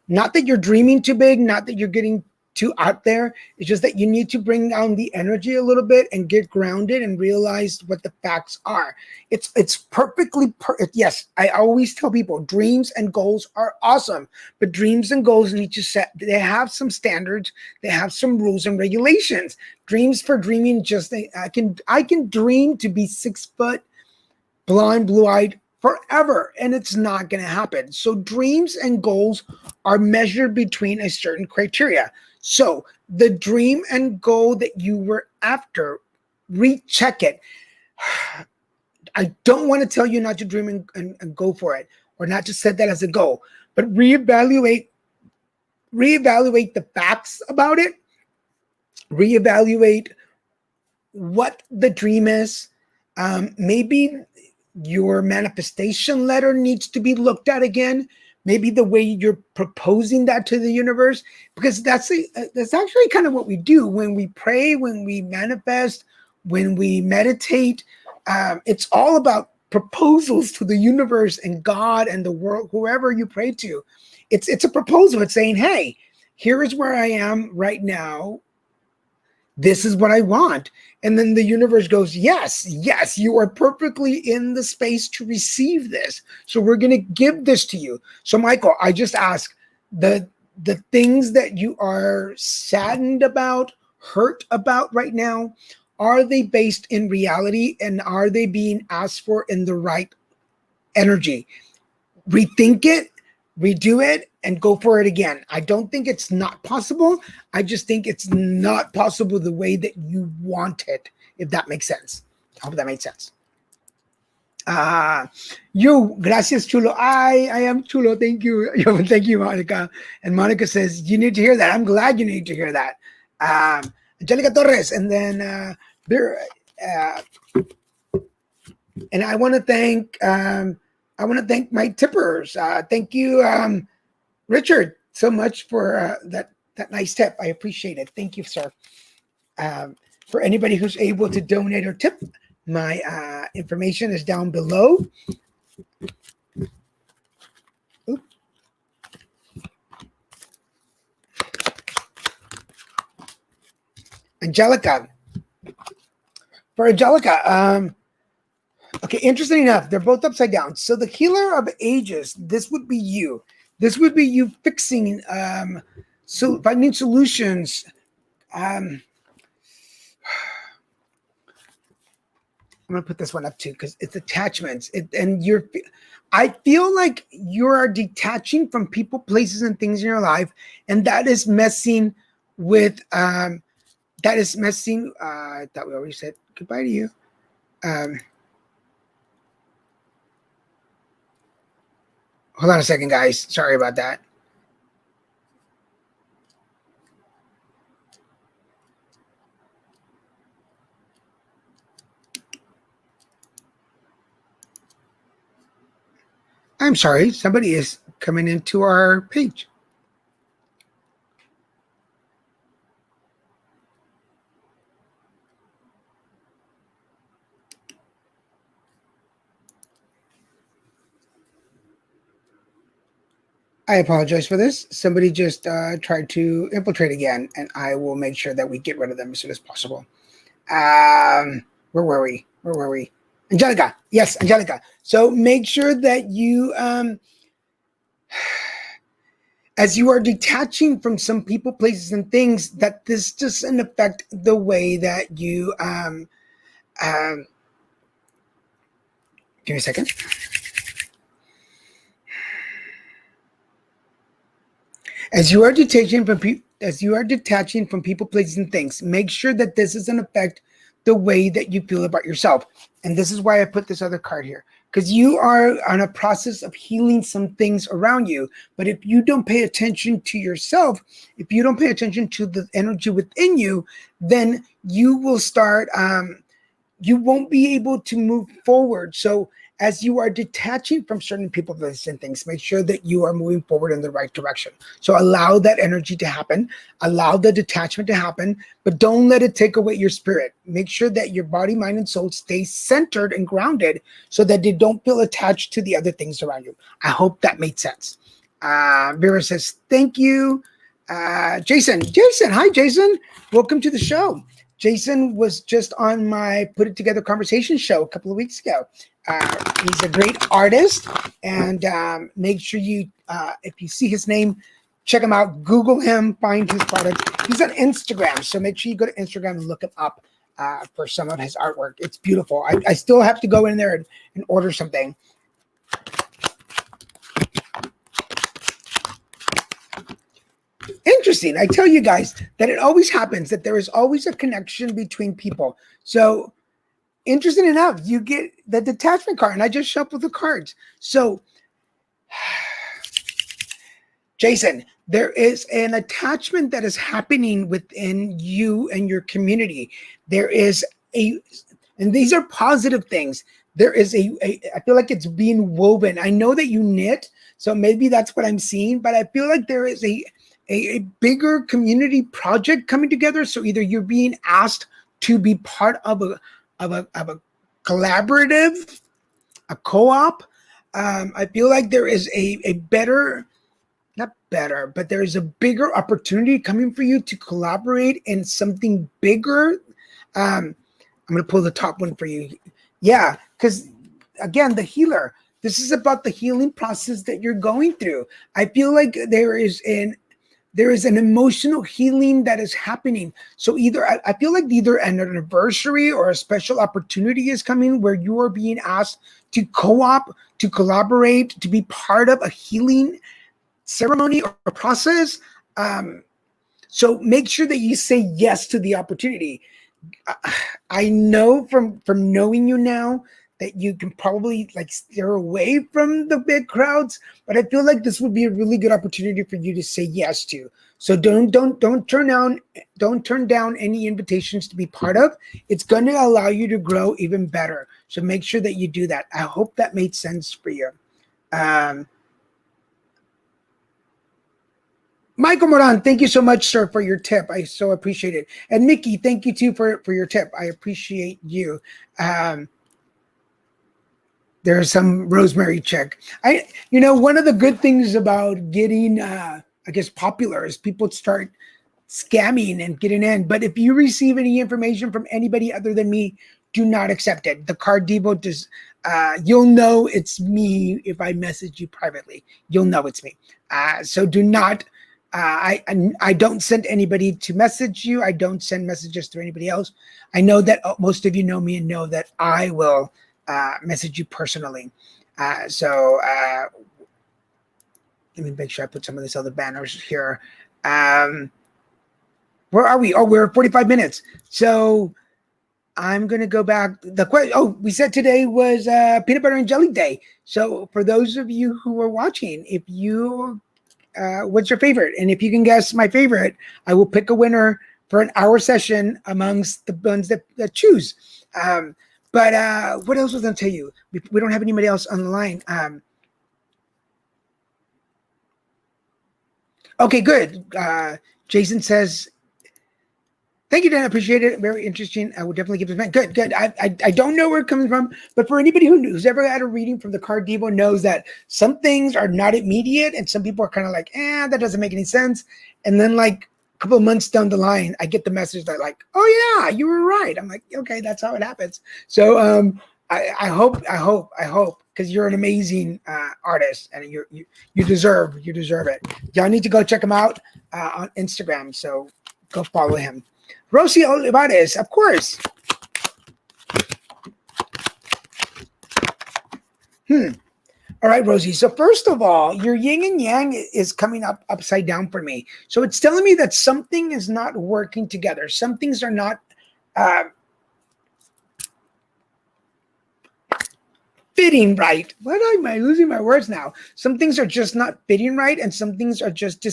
Not that you're dreaming too big, not that you're getting too out there. It's just that you need to bring down the energy a little bit and get grounded and realize what the facts are. It's perfectly yes, I always tell people dreams and goals are awesome, but dreams and goals need to set. They have some standards. They have some rules and regulations. Dreams for dreaming, just I can dream to be 6 foot, blind, blue-eyed forever, and it's not going to happen. So dreams and goals are measured between a certain criteria. So the dream and goal that you were after, recheck it. I don't want to tell you not to dream and go for it, or not to set that as a goal, but reevaluate the facts about it, reevaluate what the dream is. Maybe your manifestation letter needs to be looked at again. Maybe the way you're proposing that to the universe, because that's actually kind of what we do when we pray, when we manifest, when we meditate. It's all about proposals to the universe and God and the world, whoever you pray to. It's a proposal. It's saying, hey, here is where I am right now. This is what I want. And then the universe goes, yes, you are perfectly in the space to receive this. So we're going to give this to you. So Michael, I just ask, the things that you are saddened about, hurt about right now, are they based in reality, and are they being asked for in the right energy? Rethink it, redo it, and go for it again. I don't think it's not possible. I just think it's not possible the way that you want it, if that makes sense. I hope that makes sense. Gracias, Chulo. I am Chulo. Thank you. Thank you, Monica. And Monica says, you need to hear that. I'm glad you need to hear that. Angelica Torres. And then, and I want to thank my tippers. Thank you, Richard, so much for that nice tip. I appreciate it. Thank you, sir. For anybody who's able to donate or tip, my information is down below. Oops. Angelica. For Angelica, okay, interesting enough, they're both upside down. So the healer of ages, this would be you. This would be you fixing, so finding solutions. I'm going to put this one up too, because it's attachments. I feel like you are detaching from people, places, and things in your life, and that is messing with, I thought we already said goodbye to you. Hold on a second, guys. Sorry about that. I'm sorry. Somebody is coming into our page. I apologize for this. Somebody just tried to infiltrate again, and I will make sure that we get rid of them as soon as possible. Where were we? Angelica. Yes, Angelica. So make sure that you, as you are detaching from some people, places, and things, that this doesn't affect the way that you, give me a second. As you are detaching from people, places, and things, make sure that this doesn't affect the way that you feel about yourself. And this is why I put this other card here, because you are on a process of healing some things around you. But if you don't pay attention to yourself, if you don't pay attention to the energy within you, then you will start, you won't be able to move forward. So as you are detaching from certain people, places, and things, make sure that you are moving forward in the right direction. So allow that energy to happen, allow the detachment to happen, but don't let it take away your spirit. Make sure that your body, mind, and soul stay centered and grounded so that they don't feel attached to the other things around you. I hope that made sense. Vera says, thank you. Jason, hi, Jason. Welcome to the show. Jason was just on my Put It Together Conversation show a couple of weeks ago. He's a great artist, and make sure you, if you see his name, check him out, Google him, find his products. He's on Instagram, so make sure you go to Instagram and look him up for some of his artwork. It's beautiful. I still have to go in there and order something. Interesting. I tell you guys that it always happens, that there is always a connection between people. So interesting enough, you get the detachment card, and I just shuffled the cards. So Jason, there is an attachment that is happening within you and your community. There is and these are positive things. There is I feel like it's being woven. I know that you knit, so maybe that's what I'm seeing, but I feel like there is a bigger community project coming together. So either you're being asked to be part of a collaborative, a co-op. I feel like there is a better, not better, but there is a bigger opportunity coming for you to collaborate in something bigger. I'm going to pull the top one for you. Yeah, because again, the healer. This is about the healing process that you're going through. I feel like there is an emotional healing that is happening. So I feel like either an anniversary or a special opportunity is coming where you are being asked to co-op, to collaborate, to be part of a healing ceremony or process. So make sure that you say yes to the opportunity. I know from knowing you now that you can probably like steer away from the big crowds, but I feel like this would be a really good opportunity for you to say yes to. So don't turn down any invitations to be part of. It's going to allow you to grow even better. So make sure that you do that. I hope that made sense for you. Michael Moran, thank you so much, sir, for your tip. I so appreciate it. And Mickey, thank you too for your tip. I appreciate you. There's some rosemary check. One of the good things about getting, I guess, popular is people start scamming and getting in. But if you receive any information from anybody other than me, do not accept it. The carddivo does. You'll know it's me if I message you privately. You'll know it's me. So do not. I don't send anybody to message you. I don't send messages to anybody else. I know that most of you know me and know that I will message you personally. So let me make sure I put some of these other banners here. Where are we? Oh, we're at 45 minutes. So I'm going to go back. We said today was peanut butter and jelly day. So for those of you who are watching, if you what's your favorite? And if you can guess my favorite, I will pick a winner for an hour session amongst the ones that choose. But what else was I going to tell you? We don't have anybody else on the line. Okay, good. Jason says, thank you, Dan. I appreciate it. Very interesting. I will definitely give it a man. Good. I don't know where it comes from, but for anybody who's ever had a reading from the carddivo knows that some things are not immediate, and some people are kind of like, that doesn't make any sense. And then like a couple of months down the line, I get the message that like, oh yeah, you were right. I'm like, okay, that's how it happens. So I hope, because you're an amazing artist, and you deserve it. Y'all need to go check him out on Instagram. So go follow him. Rosie Olivares, of course. All right, Rosie. So first of all, your yin and yang is coming up upside down for me. So it's telling me that something is not working together. Some things are not fitting right. What am I losing my words now? Some things are just not fitting right, and some things are just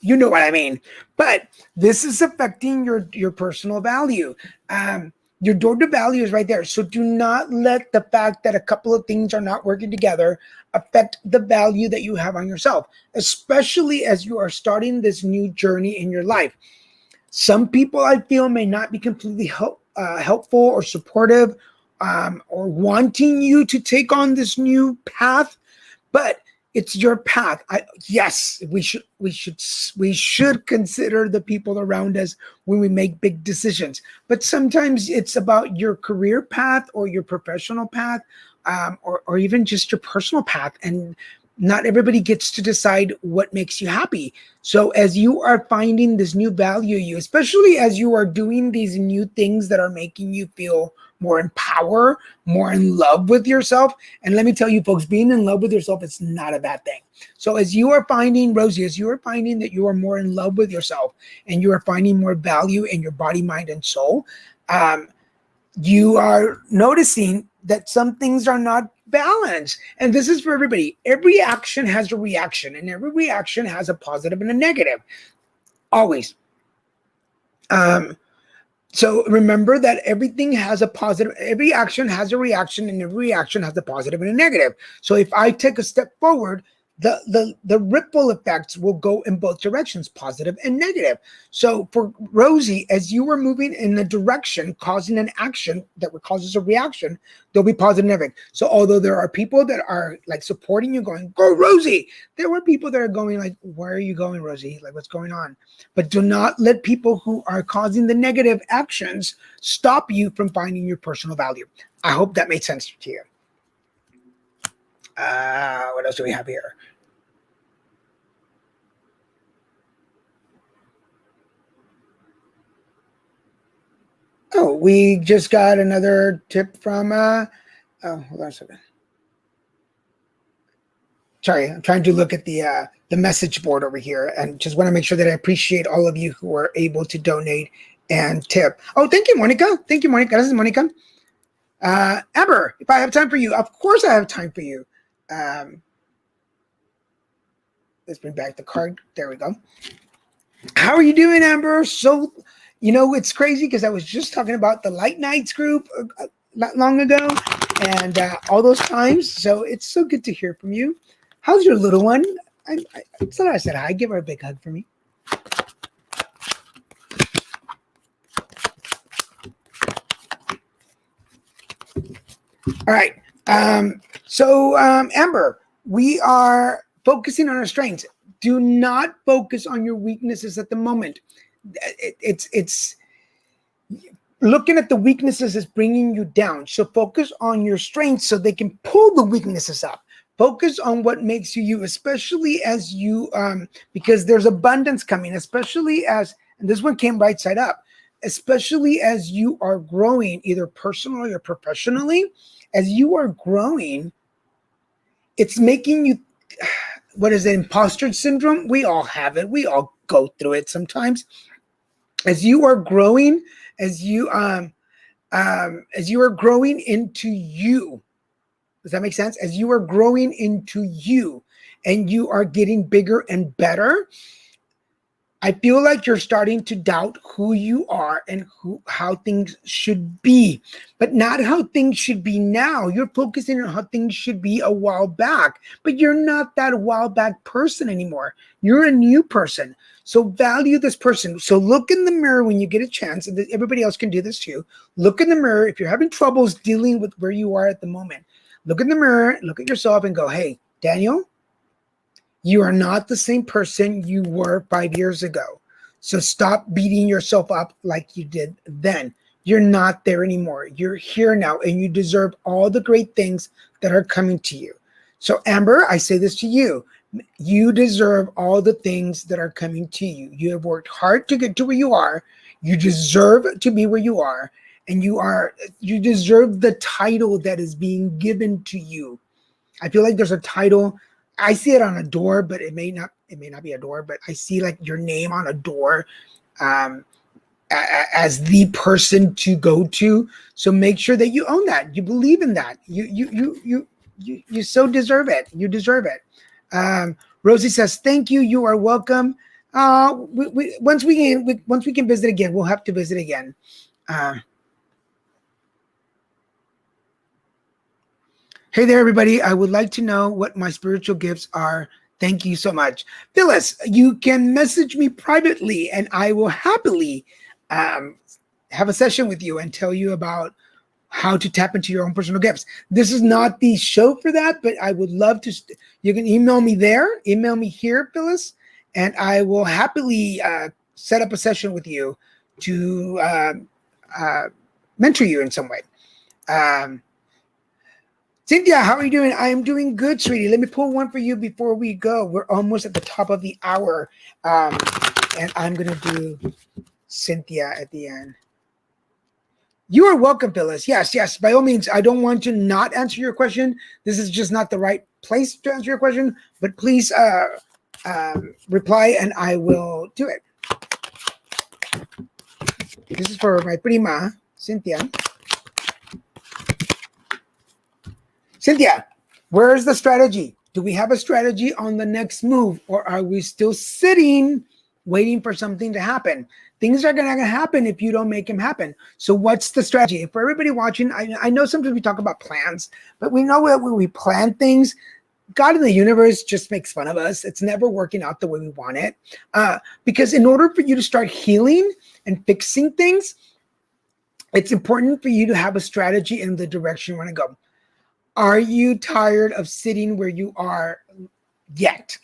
you know what I mean. But this is affecting your personal value. Your door to value is right there. So do not let the fact that a couple of things are not working together affect the value that you have on yourself, especially as you are starting this new journey in your life. Some people I feel may not be completely helpful or supportive, or wanting you to take on this new path, but it's your path. Yes, we should consider the people around us when we make big decisions. But sometimes it's about your career path or your professional path, or even just your personal path. And not everybody gets to decide what makes you happy. So as you are finding this new value, especially as you are doing these new things that are making you feel more in power, more in love with yourself. And let me tell you, folks, being in love with yourself is not a bad thing. So as you are finding, Rosie, as you are finding that you are more in love with yourself and you are finding more value in your body, mind, and soul, you are noticing that some things are not balanced. And this is for everybody. Every action has a reaction, and every reaction has a positive and a negative. Always. So remember that everything has a positive, every action has a reaction, and every reaction has a positive and a negative. So if I take a step forward, the ripple effects will go in both directions, positive and negative. So for Rosie, as you were moving in a direction causing an action that causes a reaction, there'll be positive and negative. So although there are people that are like supporting you, going, go Rosie, there were people that are going like, where are you going, Rosie? Like, what's going on? But do not let people who are causing the negative actions stop you from finding your personal value. I hope that made sense to you. What else do we have here? Oh, we just got another tip from, oh, hold on a second. Sorry, I'm trying to look at the message board over here, and just want to make sure that I appreciate all of you who are able to donate and tip. Oh, thank you, Monica. Thank you, Monica. This is Monica. Amber, if I have time for you, of course I have time for you. Let's bring back the card. There we go. How are you doing, Amber? So, it's crazy because I was just talking about the Light Nights group not long ago, and all those times. So it's so good to hear from you. How's your little one? I thought I said hi. Give her a big hug for me. All right. So Amber, we are focusing on our strengths. Do not focus on your weaknesses at the moment. It's looking at the weaknesses is bringing you down. So focus on your strengths so they can pull the weaknesses up. Focus on what makes you, especially as you, because there's abundance coming, especially as, and this one came right side up, especially as you are growing, either personally or professionally. As you are growing, it's making you, what is it, imposter syndrome? We all have it. We all go through it sometimes. As you are growing, as you are growing into you, does that make sense? As you are growing into you and you are getting bigger and better, I feel like you're starting to doubt who you are and how things should be, but not how things should be now. You're focusing on how things should be a while back, but you're not that while back person anymore. You're a new person. So value this person. So look in the mirror when you get a chance, and everybody else can do this too. Look in the mirror. If you're having troubles dealing with where you are at the moment, look in the mirror, look at yourself and go, hey, Daniel, you are not the same person you were 5 years ago. So stop beating yourself up like you did then. You're not there anymore. You're here now, and you deserve all the great things that are coming to you. So Amber, I say this to you. You deserve all the things that are coming to you. You have worked hard to get to where you are. You deserve to be where you are. And you deserve the title that is being given to you. I feel like there's a title. I see it on a door, but it may not be a door, but I see like your name on a door. as the person to go to. So make sure that you own that. You believe in that. You so deserve it. You deserve it. Rosie says, "Thank you. You are welcome." Once we can visit again, we'll have to visit again. Hey there, everybody. I would like to know what my spiritual gifts are. Thank you so much. Phyllis, you can message me privately and I will happily have a session with you and tell you about how to tap into your own personal gifts. This is not the show for that, but I would love to. You can email me there, email me here, Phyllis, and I will happily set up a session with you to mentor you in some way. Cynthia, how are you doing? I am doing good, sweetie. Let me pull one for you before we go. We're almost at the top of the hour. And I'm going to do Cynthia at the end. You are welcome, Phyllis. Yes. By all means, I don't want to not answer your question. This is just not the right place to answer your question. But please reply and I will do it. This is for my prima, Cynthia. Cynthia, where's the strategy? Do we have a strategy on the next move, or are we still sitting waiting for something to happen? Things are going to happen if you don't make them happen. So what's the strategy? For everybody watching, I know sometimes we talk about plans, but we know that when we plan things, God in the universe just makes fun of us. It's never working out the way we want it. Because in order for you to start healing and fixing things, it's important for you to have a strategy in the direction you want to go. Are you tired of sitting where you are yet?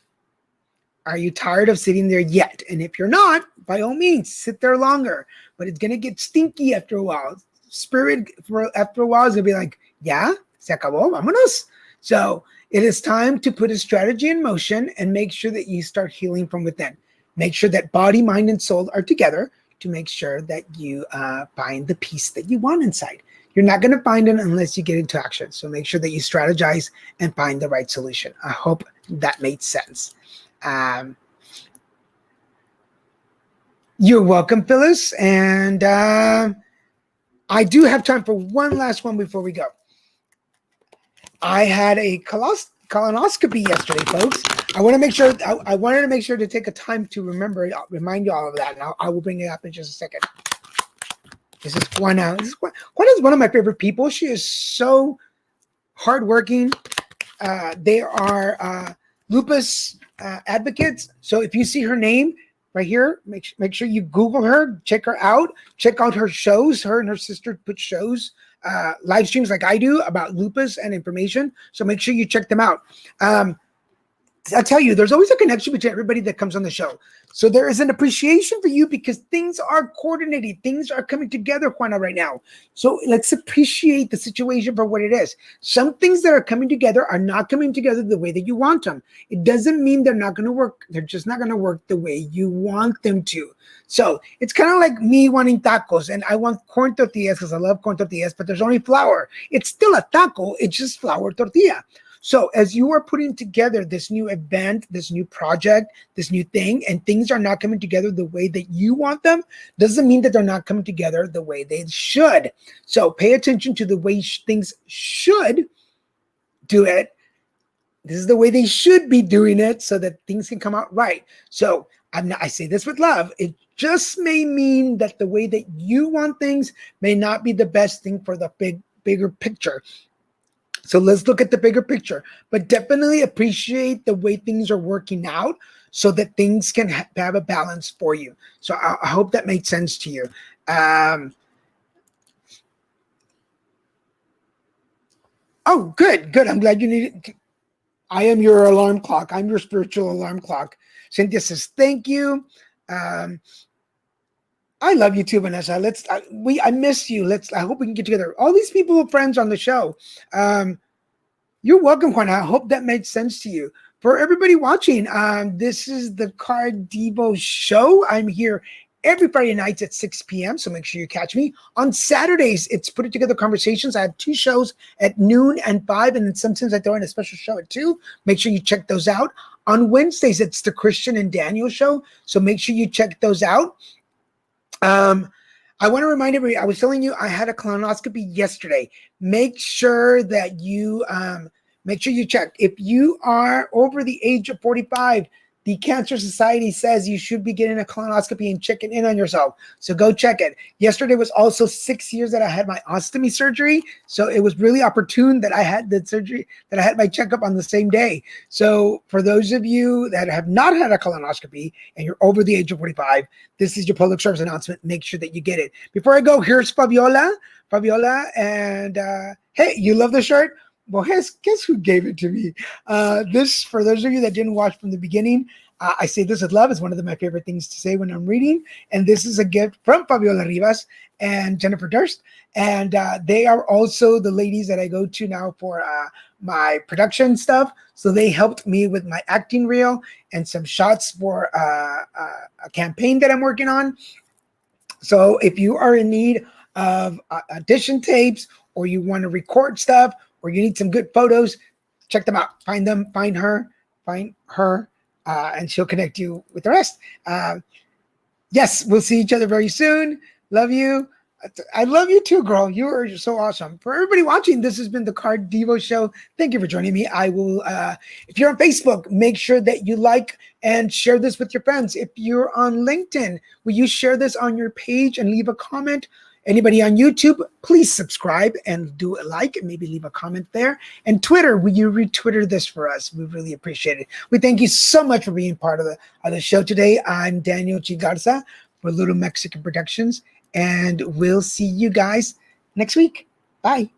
Are you tired of sitting there yet? And if you're not, by all means, sit there longer. But it's going to get stinky after a while. Spirit, after a while, is going to be like, ya, se acabó, vámonos. So it is time to put a strategy in motion and make sure that you start healing from within. Make sure that body, mind, and soul are together to make sure that you find the peace that you want inside. You're not going to find it unless you get into action. So make sure that you strategize and find the right solution. I hope that made sense. You're welcome, Phyllis. And I do have time for one last one before we go. I had a colonoscopy yesterday, folks. I wanted to make sure to take a time to remind you all of that. And I will bring it up in just a second. This is Juana. Juana is one of my favorite people. She is so hardworking. They are lupus advocates. So if you see her name right here, make sure you Google her, check her out, check out her shows. Her and her sister put shows, live streams like I do about lupus and information. So make sure you check them out. I'll tell you, there's always a connection between everybody that comes on the show. So there is an appreciation for you because things are coordinated. Things are coming together, Juana, right now. So let's appreciate the situation for what it is. Some things that are coming together are not coming together the way that you want them. It doesn't mean they're not going to work. They're just not going to work the way you want them to. So it's kind of like me wanting tacos, and I want corn tortillas because I love corn tortillas, but there's only flour. It's still a taco. It's just flour tortilla. So as you are putting together this new event, this new project, this new thing, and things are not coming together the way that you want them, doesn't mean that they're not coming together the way they should. So pay attention to the way things should do it. This is the way they should be doing it so that things can come out right. So I say this with love. It just may mean that the way that you want things may not be the best thing for the bigger picture. So let's look at the bigger picture, but definitely appreciate the way things are working out so that things can have a balance for you. So I hope that made sense to you. Oh, good. I'm glad you need it. I am your alarm clock. I'm your spiritual alarm clock. Cynthia says, thank you. I love you too, Vanessa. I miss you. I hope we can get together. All these people are friends on the show. You're welcome, Juan. I hope that made sense to you. For everybody watching, this is the Carddivo show. I'm here every Friday nights at 6 p.m., so make sure you catch me. On Saturdays, it's Put It Together Conversations. I have 2 shows at noon and 5, and then sometimes I throw in a special show at 2. Make sure you check those out. On Wednesdays, it's the Christian and Daniel show, so make sure you check those out. I want to remind everybody, I was telling you I had a colonoscopy yesterday. Make sure that you check. If you are over the age of 45, the Cancer Society says you should be getting a colonoscopy and checking in on yourself. So go check it. Yesterday was also 6 years that I had my ostomy surgery. So it was really opportune that I had the surgery, that I had my checkup on the same day. So for those of you that have not had a colonoscopy and you're over the age of 45, this is your public service announcement. Make sure that you get it. Before I go, here's Fabiola. And hey, you love the shirt? Well, guess who gave it to me? This, for those of you that didn't watch from the beginning, I say this with love. It's one of my favorite things to say when I'm reading. And this is a gift from Fabiola Rivas and Jennifer Durst. And they are also the ladies that I go to now for my production stuff. So they helped me with my acting reel and some shots for a campaign that I'm working on. So if you are in need of audition tapes, or you want to record stuff, or you need some good photos, check them out. Find her, and she'll connect you with the rest. Yes, we'll see each other very soon. Love you. I love you too, girl. You are so awesome. For everybody watching, this has been the Carddivo Show. Thank you for joining me. I will, if you're on Facebook, make sure that you like and share this with your friends. If you're on LinkedIn, will you share this on your page and leave a comment? Anybody on YouTube, please subscribe and do a like and maybe leave a comment there. And Twitter, will you retwitter this for us? We really appreciate it. We thank you so much for being part of the show today. I'm Daniel G. Garza for Little Mexican Productions, and we'll see you guys next week. Bye.